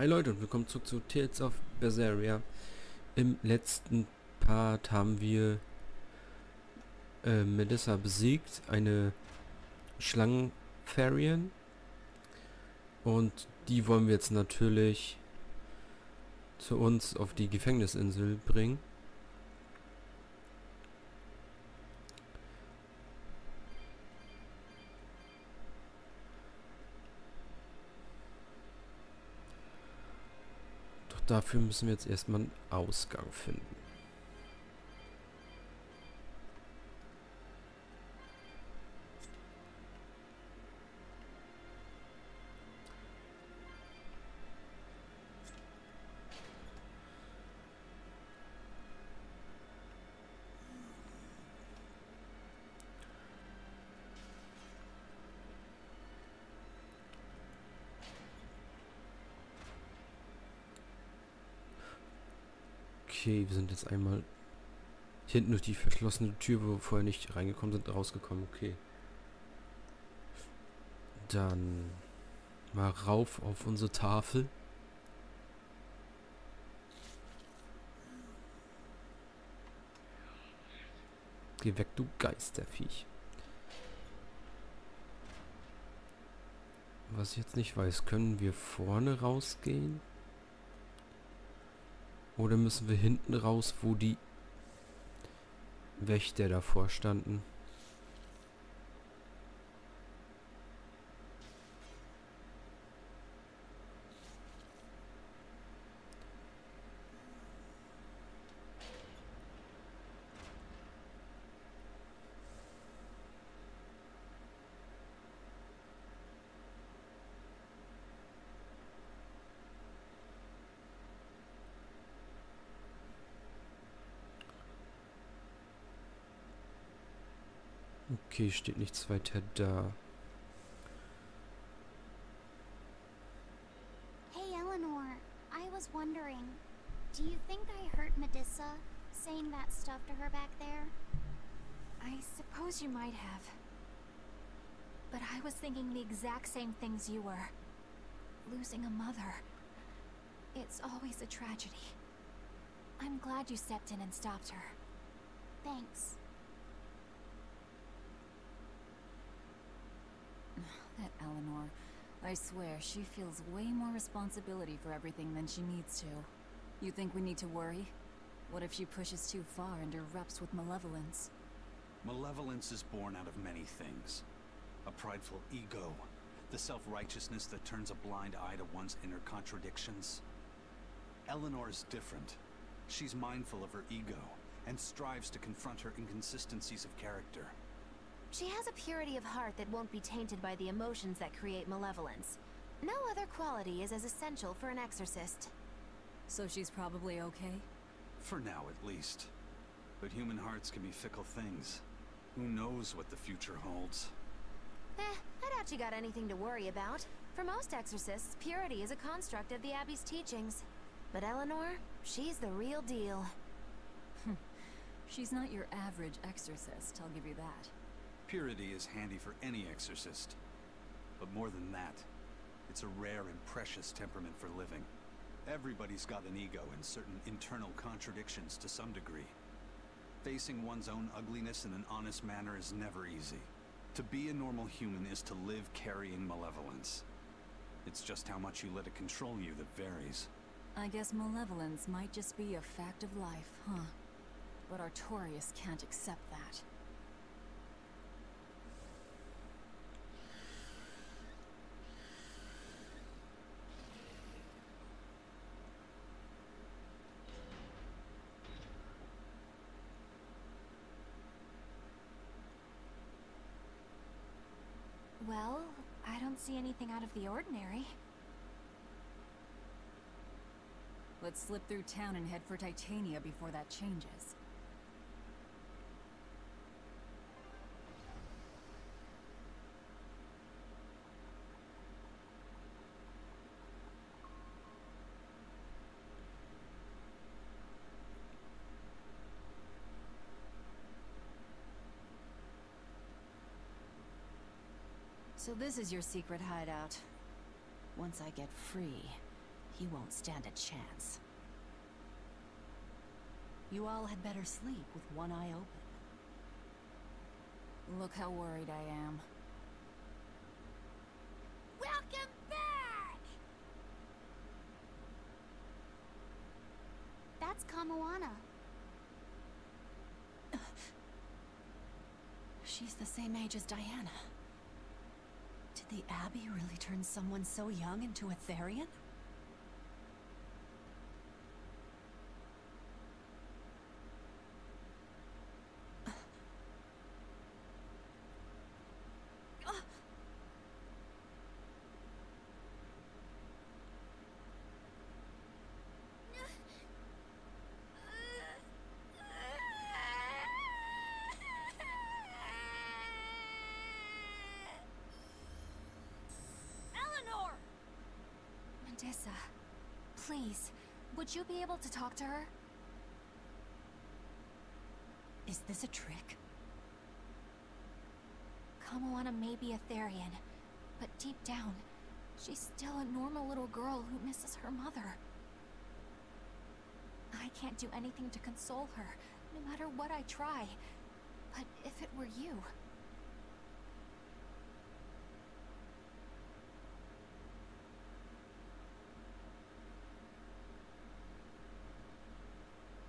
Hi Leute und willkommen zurück zu Tales of Berseria. Im letzten Part haben wir Melissa besiegt, eine Schlangenfarien. Und die wollen wir jetzt natürlich zu uns auf die Gefängnisinsel bringen. Doch dafür müssen wir jetzt erstmal einen Ausgang finden. Okay, wir sind jetzt einmal hinten durch die verschlossene Tür, wo wir vorher nicht reingekommen sind, rausgekommen. Okay. Dann mal rauf auf unsere Tafel. Geh weg, du Geisterviech. Was ich jetzt nicht weiß, können wir vorne rausgehen? Oder müssen wir hinten raus, wo die Wächter davor standen? Okay, steht nichts weiter da. Hey Eleanor, I was wondering, do you think I hurt Melissa saying that stuff to her back there? I suppose you might have. But I was thinking the exact same things you were. Losing a mother. It's always a tragedy. I'm glad you stepped in and stopped her. Thanks. That Eleanor. I swear, she feels way more responsibility for everything than she needs to. You think we need to worry? What if she pushes too far and erupts with malevolence? Malevolence is born out of many things. A prideful ego, the self-righteousness that turns a blind eye to one's inner contradictions. Eleanor is different. She's mindful of her ego, and strives to confront her inconsistencies of character. She has a purity of heart that won't be tainted by the emotions that create malevolence. No other quality is as essential for an exorcist. So she's probably okay? For now, at least. But human hearts can be fickle things. Who knows what the future holds? I doubt you got anything to worry about. For most exorcists, purity is a construct of the Abbey's teachings. But Eleanor, she's the real deal. She's not your average exorcist, I'll give you that. Purity is handy for any exorcist. But more than that, it's a rare and precious temperament for living. Everybody's got an ego and certain internal contradictions to some degree. Facing one's own ugliness in an honest manner is never easy. To be a normal human is to live carrying malevolence. It's just how much you let it control you that varies. I guess malevolence might just be a fact of life, huh? But Artorias can't accept that. Well, I don't see anything out of the ordinary. Let's slip through town and head for Titania before that changes. So this is your secret hideout. Once I get free, he won't stand a chance. You all had better sleep with one eye open. Look how worried I am. Welcome back! That's Kamoana. She's the same age as Diana. Did the Abbey really turn someone so young into a Therian? Medissa, please, would you be able to talk to her? Is this a trick? Kamoana may be a Therian, but deep down, she's still a normal little girl who misses her mother. I can't do anything to console her, no matter what I try. But if it were you...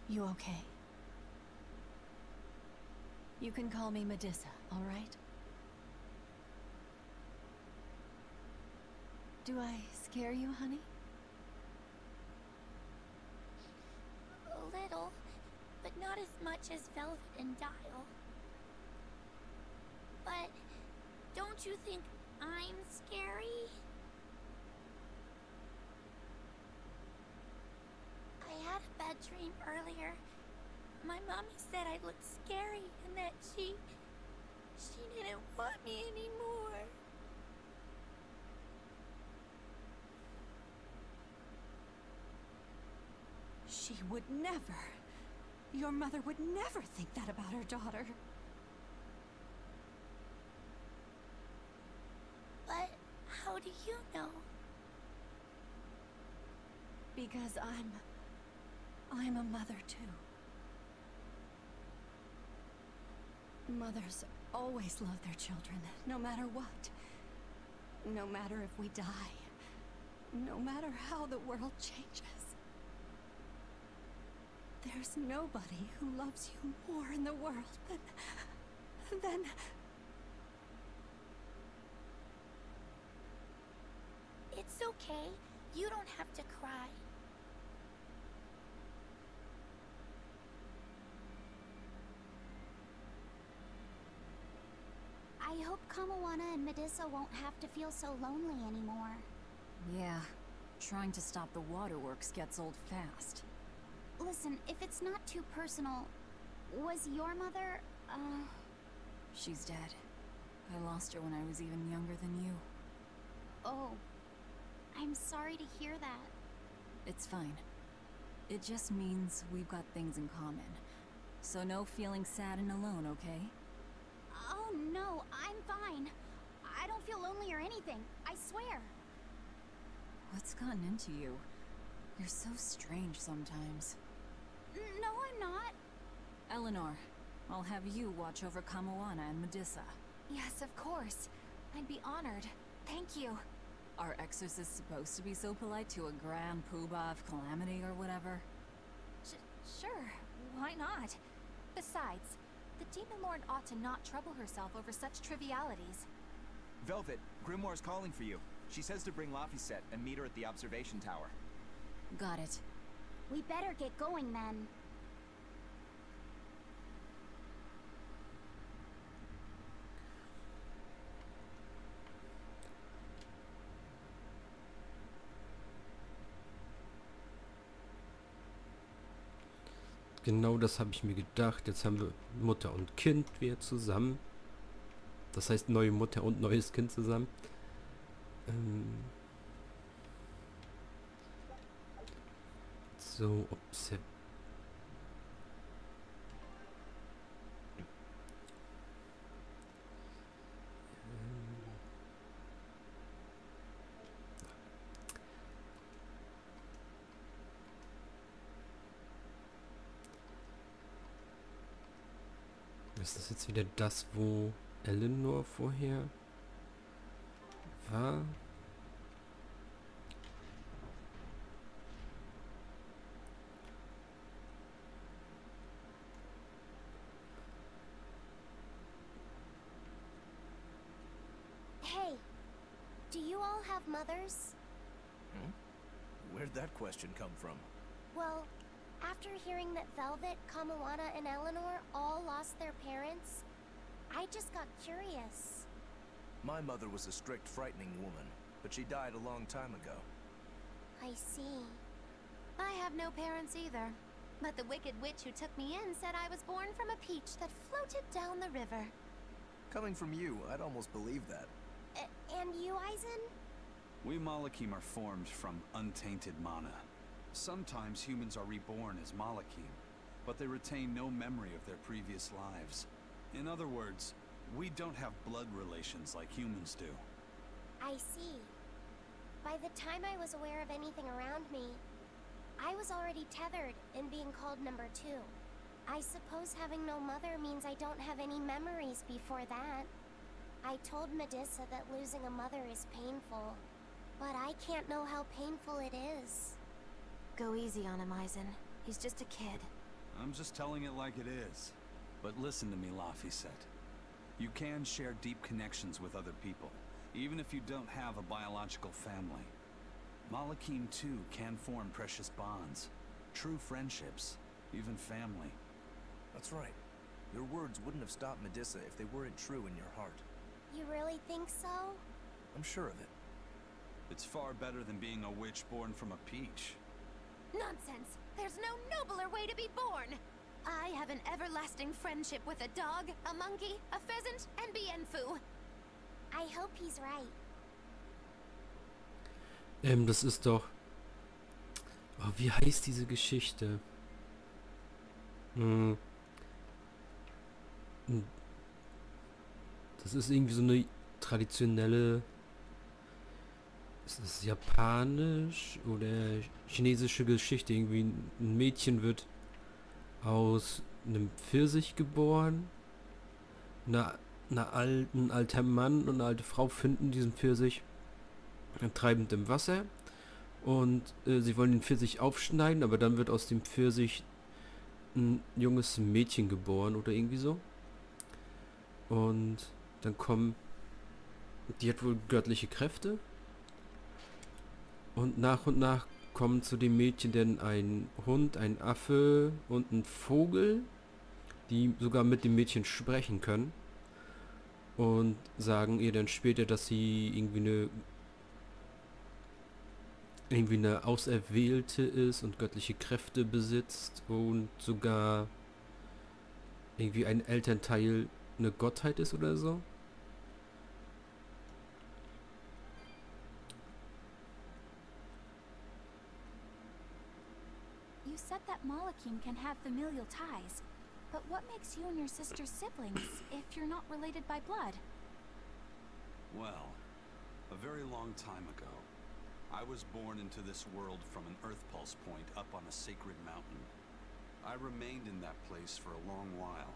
You okay? You can call me Medissa, all right? Do I scare you, honey? A little, but not as much as Velvet and Dial. But don't you think I'm scary? I had a bad dream earlier. My mommy said I looked scary and that she didn't want me anymore. She would never. Your mother would never think that about her daughter. But how do you know? Because I'm a mother too. Mothers always love their children, no matter what. No matter if we die. No matter how the world changes. There's nobody who loves you more in the world than... It's okay. You don't have to cry. I hope Kamoana and Medissa won't have to feel so lonely anymore. Yeah, trying to stop the waterworks gets old fast. Listen, if it's not too personal, was your mother, She's dead. I lost her when I was even younger than you. Oh, I'm sorry to hear that. It's fine. It just means we've got things in common. So no feeling sad and alone, okay? Oh no, I'm fine. I don't feel lonely or anything, I swear. What's gotten into you? You're so strange sometimes. No, I'm not. Eleanor, I'll have you watch over Kamoana and Medissa. Yes, of course. I'd be honored. Thank you. Are exorcists supposed to be so polite to a grand poobah of calamity or whatever? Sure, why not? Besides, the Demon Lord ought to not trouble herself over such trivialities. Velvet, Grimoire's calling for you. She says to bring Laphicet and meet her at the observation tower. Got it. We better get going then. Genau das habe ich mir gedacht. Jetzt haben wir Mutter und Kind wieder zusammen. Das heißt neue Mutter und neues Kind zusammen. So, Ist das jetzt wieder das, wo Eleanor vorher war? Hey, do you all have mothers? Where'd that question come from? Well, after hearing that Velvet, Kamawada, and Eleanor all lost their parents, I just got curious. My mother was a strict, frightening woman, but she died a long time ago. I see. I have no parents either. But the wicked witch who took me in said I was born from a peach that floated down the river. Coming from you, I'd almost believe that. And you, Eisen? We Malakim are formed from untainted mana. Sometimes humans are reborn as Malakim, but they retain no memory of their previous lives. In other words, we don't have blood relations like humans do. I see. By the time I was aware of anything around me, I was already tethered and being called number 2. I suppose having no mother means I don't have any memories before that. I told Medusa that losing a mother is painful, but I can't know how painful it is. Go easy on him, Eisen. He's just a kid. I'm just telling it like it is. But listen to me, Laphicet. You can share deep connections with other people, even if you don't have a biological family. Malakim too can form precious bonds, true friendships, even family. That's right. Your words wouldn't have stopped Medusa if they weren't true in your heart. You really think so? I'm sure of it. It's far better than being a witch born from a peach. Nonsense! There's no nobler way to be born! I have an everlasting friendship with a dog, a monkey, a pheasant, and Bienfu. I hope he's right. Das ist doch... Oh, wie heißt diese Geschichte? Das ist irgendwie so eine traditionelle... Ist das japanisch oder chinesische Geschichte? Irgendwie ein Mädchen wird aus einem Pfirsich geboren. Ein alter Mann und eine alte Frau finden diesen Pfirsich treibend im Wasser. Und sie wollen den Pfirsich aufschneiden, aber dann wird aus dem Pfirsich ein junges Mädchen geboren oder irgendwie so. Und dann kommen... Die hat wohl göttliche Kräfte. Und nach kommen zu dem Mädchen dann ein Hund, ein Affe und ein Vogel, die sogar mit dem Mädchen sprechen können. Und sagen ihr dann später, dass sie irgendwie eine Auserwählte ist und göttliche Kräfte besitzt und sogar irgendwie ein Elternteil eine Gottheit ist oder so. You said that Malakim can have familial ties, but what makes you and your sister siblings if you're not related by blood? Well, a very long time ago, I was born into this world from an Earth Pulse point up on a sacred mountain. I remained in that place for a long while,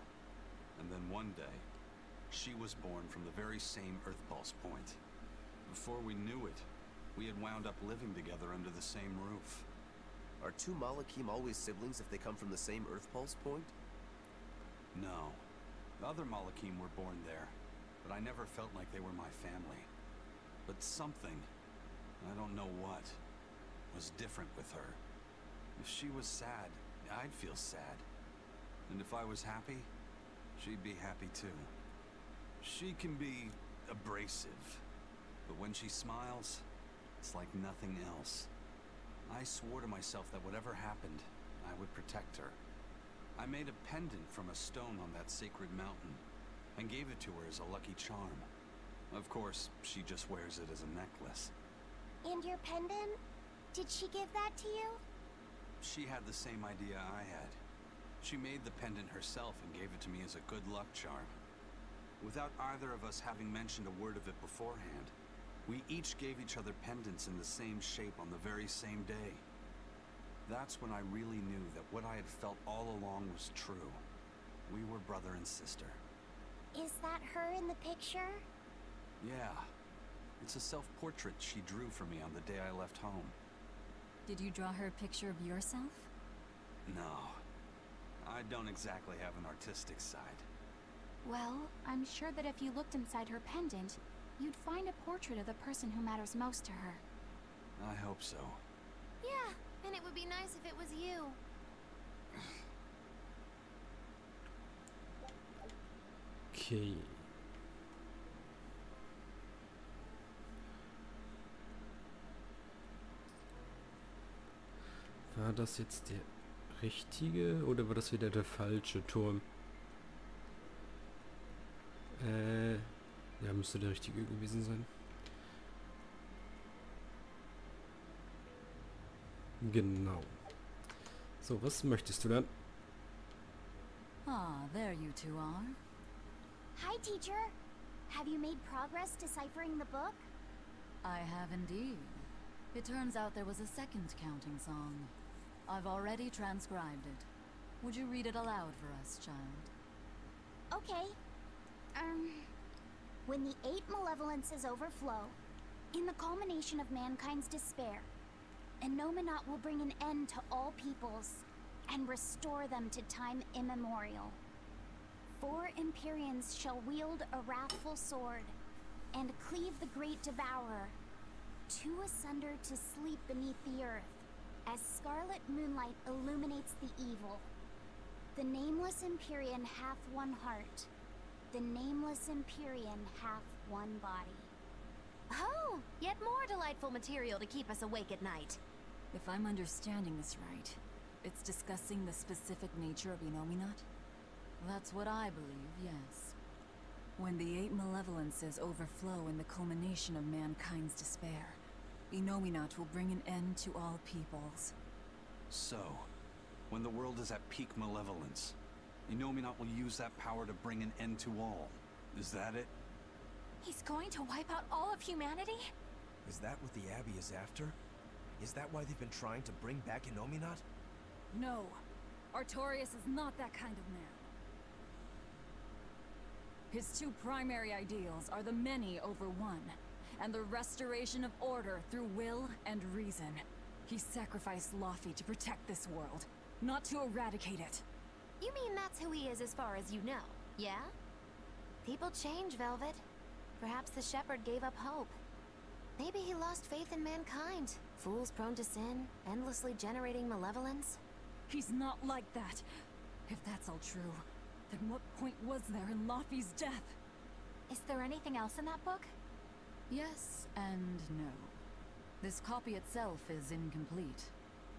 and then one day, she was born from the very same Earth Pulse point. Before we knew it, we had wound up living together under the same roof. Are two Malakim always siblings if they come from the same Earth Pulse point? No. The other Malakim were born there, but I never felt like they were my family. But something, I don't know what, was different with her. If she was sad, I'd feel sad. And if I was happy, she'd be happy too. She can be abrasive, but when she smiles, it's like nothing else. I swore to myself that whatever happened, I would protect her. I made a pendant from a stone on that sacred mountain, and gave it to her as a lucky charm. Of course, she just wears it as a necklace. And your pendant? Did she give that to you? She had the same idea I had. She made the pendant herself and gave it to me as a good luck charm. Without either of us having mentioned a word of it beforehand, we each gave each other pendants in the same shape on the very same day. That's when I really knew that what I had felt all along was true. We were brother and sister. Is that her in the picture? Yeah. It's a self-portrait she drew for me on the day I left home. Did you draw her a picture of yourself? No. I don't exactly have an artistic side. Well, I'm sure that if you looked inside her pendant, you'd find a portrait of the person who matters most to her. I hope so. Yeah, and it would be nice if it was you. Okay. War das jetzt der richtige oder war das wieder der falsche Turm? Ja, müsste der richtige gewesen sein. Genau. So, was möchtest du dann? Ah, there you two are. Hi, teacher. Have you made progress deciphering the book? I have indeed. It turns out there was a second counting song. I've already transcribed it. Would you read it aloud for us, child? Okay. When the 8 malevolences overflow, in the culmination of mankind's despair, Innominat will bring an end to all peoples and restore them to time immemorial. 4 Empyreans shall wield a wrathful sword and cleave the great devourer, 2 asunder to sleep beneath the earth, as scarlet moonlight illuminates the evil. The nameless Empyrean hath one heart. The nameless Empyrean hath one body. Oh, yet more delightful material to keep us awake at night. If I'm understanding this right, it's discussing the specific nature of Innominat? That's what I believe, yes. When the 8 malevolences overflow in the culmination of mankind's despair, Innominat will bring an end to all peoples. So, when the world is at peak malevolence, Innominat will use that power to bring an end to all. Is that it? He's going to wipe out all of humanity? Is that what the Abbey is after? Is that why they've been trying to bring back Innominat? No. Artorias is not that kind of man. His 2 primary ideals are the many over one, and the restoration of order through will and reason. He sacrificed Laufey to protect this world, not to eradicate it. You mean that's who he is as far as you know, yeah? People change, Velvet. Perhaps the shepherd gave up hope. Maybe he lost faith in mankind. Fools prone to sin, endlessly generating malevolence. He's not like that. If that's all true, then what point was there in Laufey's death? Is there anything else in that book? Yes and no. This copy itself is incomplete.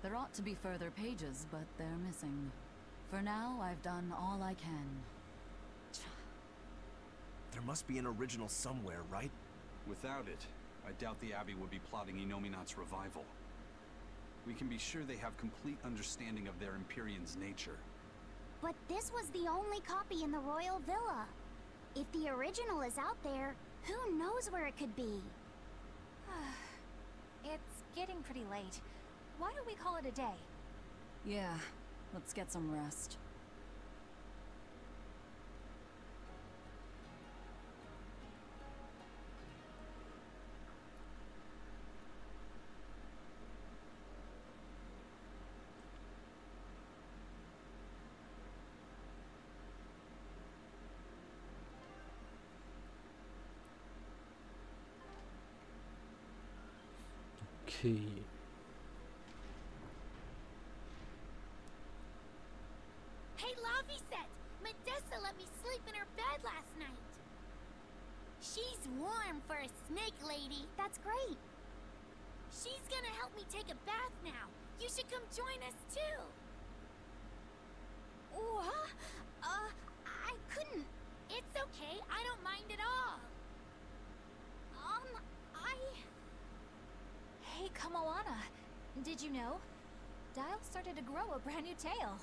There ought to be further pages, but they're missing. For now, I've done all I can. There must be an original somewhere, right? Without it, I doubt the Abbey would be plotting Innominat's revival. We can be sure they have complete understanding of their Empyrean's nature. But this was the only copy in the royal villa. If the original is out there, who knows where it could be? It's getting pretty late. Why don't we call it a day? Yeah, let's get some rest. Okay. Hey, Laufey, Medessa let me sleep in her bed last night. She's warm for a snake lady. That's great. She's gonna help me take a bath now. You should come join us too. What? I couldn't. It's okay. I don't mind at all. Hey, Kamoana. Did you know? Dial started to grow a brand new tail.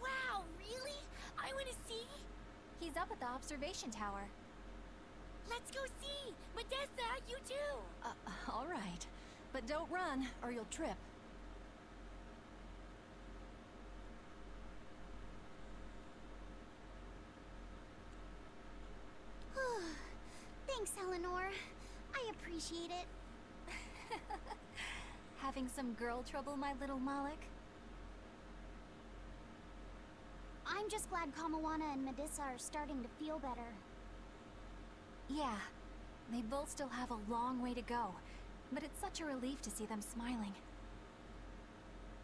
Wow, really? I want to see. He's up at the observation tower. Let's go see. Medessa, you too. All right. But don't run, or you'll trip. Eleanor. I appreciate it. Having some girl trouble, my little Malik? I'm just glad Kamawana and Medissa are starting to feel better. Yeah, they both still have a long way to go, but it's such a relief to see them smiling.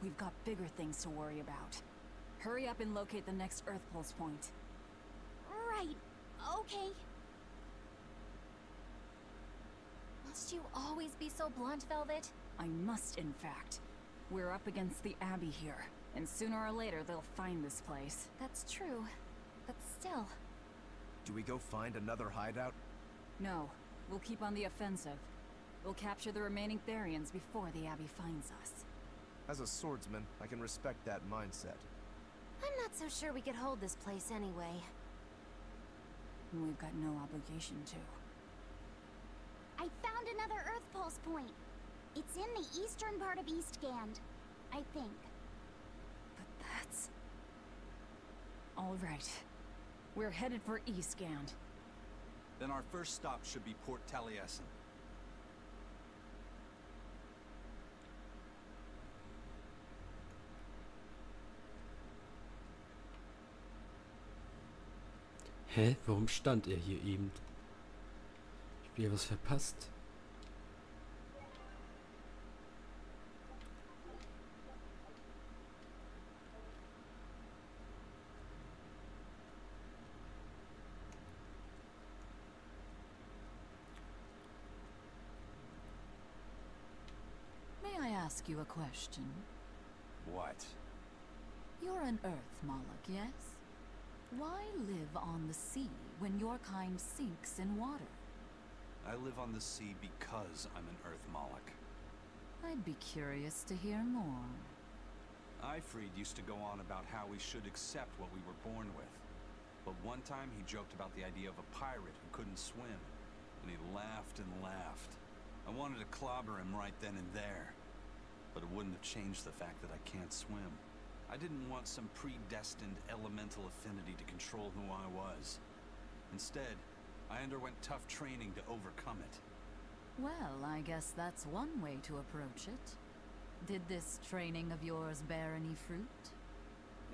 We've got bigger things to worry about. Hurry up and locate the next Earth Pulse point. Right. Okay. Must you always be so blunt, Velvet? I must, in fact. We're up against the Abbey here, and sooner or later they'll find this place. That's true, but still. Do we go find another hideout? No, we'll keep on the offensive. We'll capture the remaining Therians before the Abbey finds us. As a swordsman, I can respect that mindset. I'm not so sure we could hold this place anyway. We've got no obligation to. I found another Earth Pulse point. It's in the eastern part of Eastgand, I think. But that's... All right. We're headed for Eastgand. Then our first stop should be Port Taliesin. Hä? Warum stand er hier eben? Ich hab hier was verpasst. May I ask you a question? What? You're an Earth Moloch, yes? Why live on the sea when your kind sinks in water? I live on the sea because I'm an Earth Moloch. I'd be curious to hear more. Ifrid used to go on about how we should accept what we were born with. But one time he joked about the idea of a pirate who couldn't swim. And he laughed and laughed. I wanted to clobber him right then and there. But it wouldn't have changed the fact that I can't swim. I didn't want some predestined elemental affinity to control who I was. Instead, I underwent tough training to overcome it. Well, I guess that's one way to approach it. Did this training of yours bear any fruit?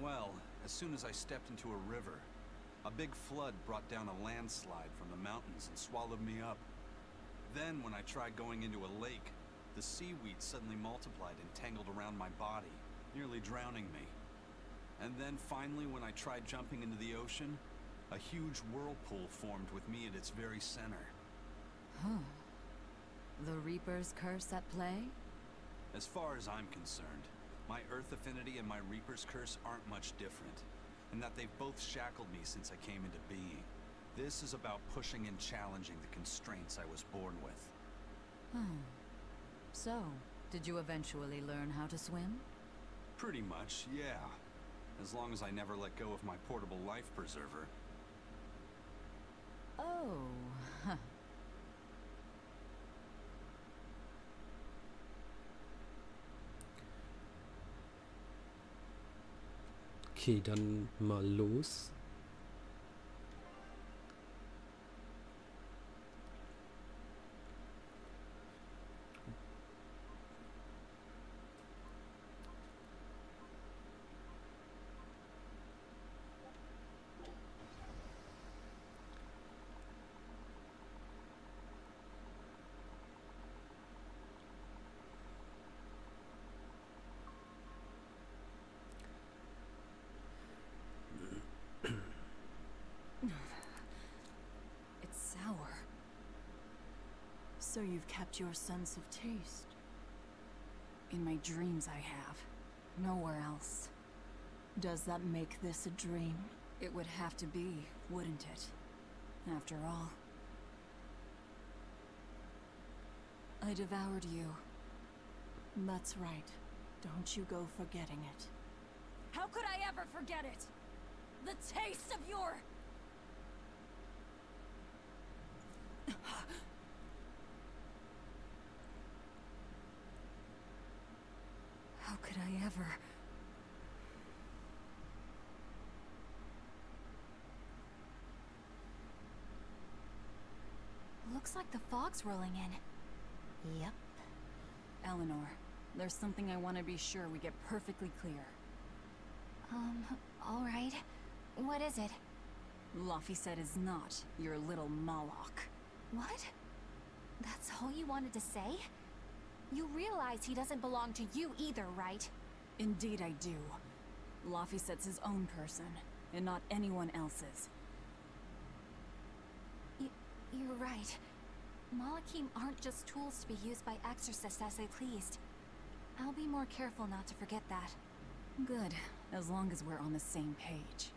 Well, as soon as I stepped into a river, a big flood brought down a landslide from the mountains and swallowed me up. Then, when I tried going into a lake, the seaweed suddenly multiplied and tangled around my body, nearly drowning me. And then finally, when I tried jumping into the ocean, a huge whirlpool formed with me at its very center. Huh. The Reaper's curse at play? As far as I'm concerned, my Earth affinity and my Reaper's curse aren't much different, and that they've both shackled me since I came into being. This is about pushing and challenging the constraints I was born with. So, did you eventually learn how to swim? Pretty much, yeah. As long as I never let go of my portable life preserver. Oh, huh. Okay, dann mal los. It's sour. So you've kept your sense of taste? In my dreams I have. Nowhere else. Does that make this a dream? It would have to be, wouldn't it? After all. I devoured you. That's right. Don't you go forgetting it. How could I ever forget it? The taste of your... How could I ever... Looks like the fog's rolling in. Yep. Eleanor, there's something I want to be sure we get perfectly clear. Alright. What is it? Laphicet is not your little Moloch. What? That's all you wanted to say? You realize he doesn't belong to you either, right? Indeed I do. Laphicet's his own person, and not anyone else's. You're right. Malachim aren't just tools to be used by exorcists as they pleased. I'll be more careful not to forget that. Good, as long as we're on the same page.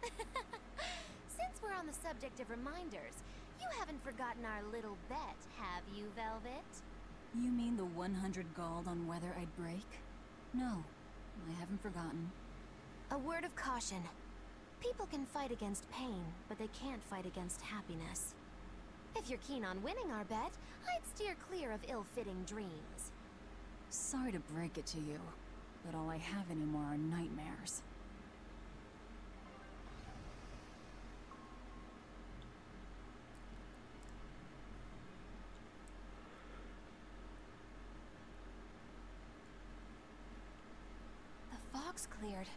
Since we're on the subject of reminders, you haven't forgotten our little bet, have you, Velvet? You mean the 100 gold on whether I'd break? No, I haven't forgotten. A word of caution. People can fight against pain, but they can't fight against happiness. If you're keen on winning our bet, I'd steer clear of ill-fitting dreams. Sorry to break it to you, but all I have anymore are nightmares. The fog's cleared.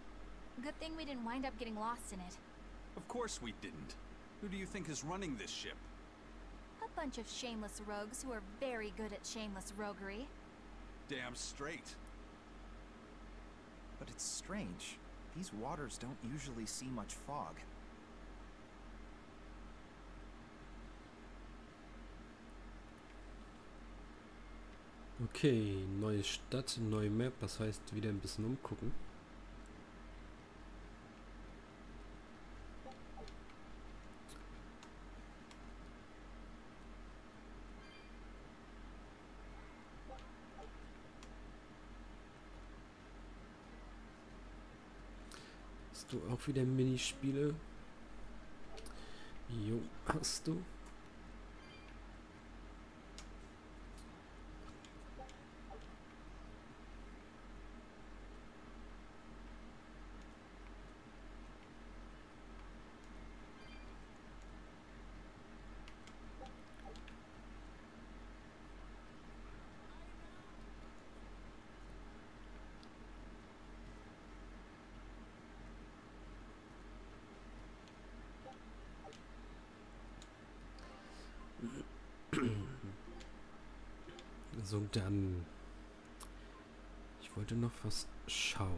Good thing we didn't wind up getting lost in it. Of course we didn't. Who do you think is running this ship? A bunch of shameless rogues who are very good at shameless roguery. Damn straight. But it's strange. These waters don't usually see much fog. Okay, neue Stadt, neue Map, das heißt wieder ein bisschen umgucken. Hast du auch wieder Minispiele? Jo, hast du? So, dann. Ich wollte noch was schauen.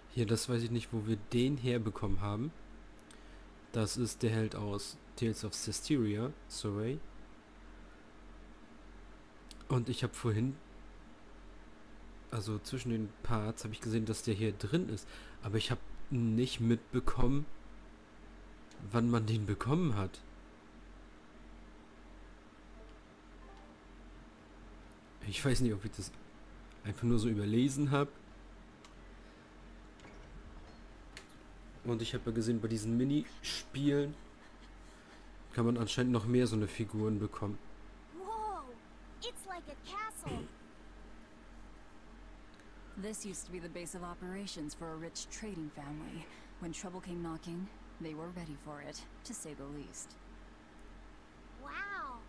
Hier, das weiß ich nicht, wo wir den herbekommen haben. Das ist der Held aus Tales of Cestiria, Survey. Und ich habe vorhin, also zwischen den Parts, habe ich gesehen, dass der hier drin ist. Aber ich habe nicht mitbekommen, wann man den bekommen hat. Ich weiß nicht, ob ich das einfach nur so überlesen habe. Und ich habe ja gesehen, bei diesen Minispielen kann man anscheinend noch mehr so eine Figuren bekommen. Whoa! It's like a castle! This used to be the base of operations for a rich trading family. When trouble came knocking, they were ready for it, to say the least. Wow!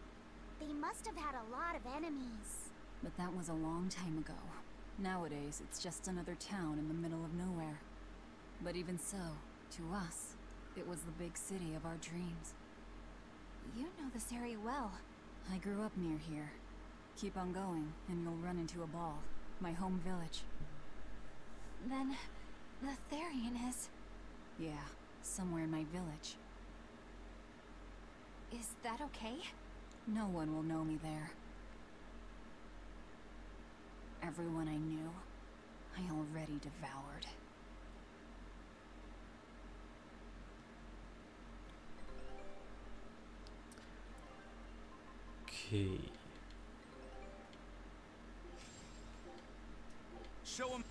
They must have had a lot of enemies. But that was a long time ago. Nowadays, it's just another town in the middle of nowhere. But even so, to us, it was the big city of our dreams. You know this area well. I grew up near here. Keep on going, and you'll run into a ball. My home village. Then, the Therian is... Yeah, somewhere in my village. Is that okay? No one will know me there. Everyone I knew, I already devoured. Okay. Show him.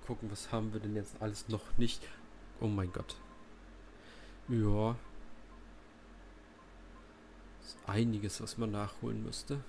gucken, was haben wir denn jetzt alles noch nicht. Oh mein Gott. Ja. Ist einiges, was man nachholen müsste.